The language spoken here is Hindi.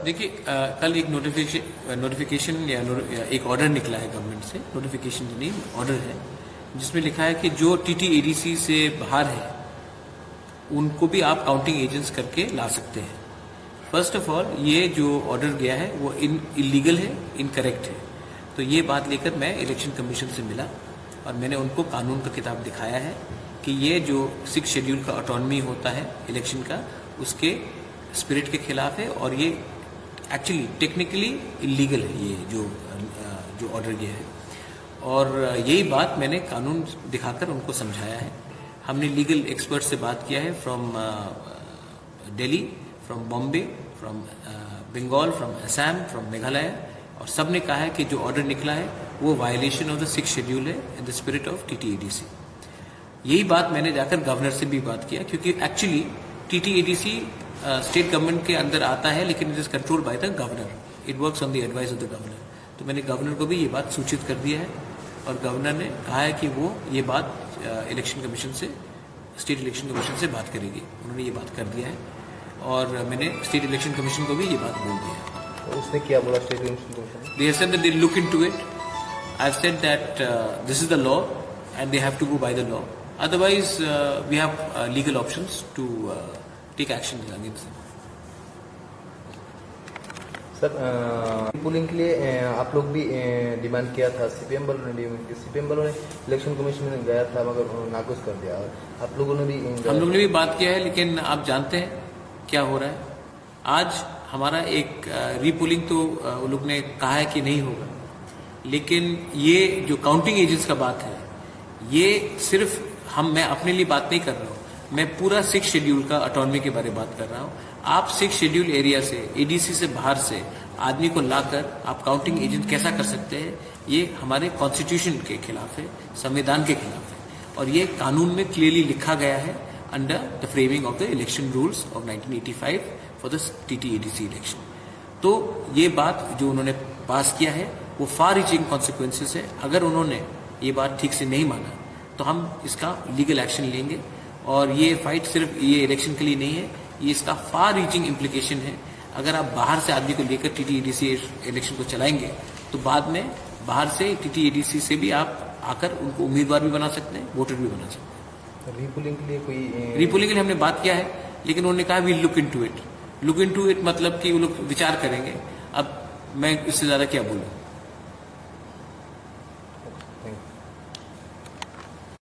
देखिए कल एक नोटिफिकेशन या एक ऑर्डर निकला है गवर्नमेंट से, नोटिफिकेशन नहीं ऑर्डर है, जिसमें लिखा है कि जो टीटीएडीसी से बाहर है उनको भी आप काउंटिंग एजेंट्स करके ला सकते हैं। फर्स्ट ऑफ ऑल ये जो ऑर्डर गया है वो इलीगल है, इनकरेक्ट है। तो ये बात लेकर मैं इलेक्शन कमीशन से मिला और मैंने उनको कानून का किताब दिखाया है कि ये जो 6 शेड्यूल का ऑटोनॉमी होता है इलेक्शन का, उसके स्पिरिट के खिलाफ है और ये एक्चुअली टेक्निकली इलीगल है ये जो ऑर्डर गया है। और यही बात मैंने कानून दिखाकर उनको समझाया है। हमने लीगल एक्सपर्ट से बात किया है from Delhi, from Bombay, from Bengal, from Assam, from Meghalaya, और सब ने कहा है कि जो ऑर्डर निकला है वो वायलेशन ऑफ द 6 शेड्यूल है in the spirit of TTADC. यही बात मैंने जाकर गवर्नर से भी बात किया, क्योंकि एक्चुअली टीटीएडीसी स्टेट गवर्नमेंट के अंदर आता है, लेकिन it is control by the governor, it works on the advice of the governor. तो मैंने गवर्नर को भी ये बात सूचित कर दिया है और गवर्नर ने कहा है कि वो ये बात इलेक्शन कमीशन से, स्टेट इलेक्शन कमीशन से बात करेगी। उन्होंने ये बात कर दिया है और मैंने स्टेट इलेक्शन कमीशन को भी ये बात बोल दिया है। तो उसने क्या बोला state election commission? They have said that they look into it. I've said that this is the law and they have to go by the law. Otherwise, we have legal options to take action against them. Sir pulling के लिए आप लोग भी डिमांड किया था, सीपीएम वालों ने इलेक्शन कमीशन में गया था मगर नाकुश कर दिया, और आप लोगों ने भी हम लोगों ने भी बात किया है, लेकिन आप जानते हैं क्या हो रहा है। आज हमारा एक रीपोलिंग तो वो लोग ने कहा है कि नहीं होगा, लेकिन ये जो काउंटिंग एजेंट्स का बात है, ये सिर्फ मैं अपने लिए बात नहीं कर रहा हूँ, मैं पूरा 6 शेड्यूल का ऑटोनॉमी के बारे में बात कर रहा हूँ। आप 6 शेड्यूल एरिया से, एडीसी से बाहर से आदमी को लाकर आप काउंटिंग एजेंट कैसा कर सकते हैं? ये हमारे कॉन्स्टिट्यूशन के खिलाफ है, संविधान के खिलाफ है, और ये कानून में क्लियरली लिखा गया है under the framing of the election rules of 1985 for the TTADC election. तो ये बात जो उन्होंने पास किया है वो फार रीचिंग कॉन्सिक्वेंसेस है। अगर उन्होंने ये बात ठीक से नहीं माना तो हम इसका लीगल एक्शन लेंगे, और ये फाइट सिर्फ ये इलेक्शन के लिए नहीं है, ये इसका फार रीचिंग इम्प्लीकेशन है। अगर आप बाहर से आदमी को लेकर टीटीएडीसी इलेक्शन को चलाएंगे तो बाद में बाहर से टीटीएडीसी से भी आप आकर उनको उम्मीदवार भी बना सकते हैं, वोटर भी बना सकते हैं। रीपोलिंग के लिए कोई रीपोलिंग के लिए हमने बात किया है, लेकिन उन्होंने कहा we look into it. Look into it मतलब कि वो लोग विचार करेंगे। अब मैं इससे ज्यादा क्या बोलूं।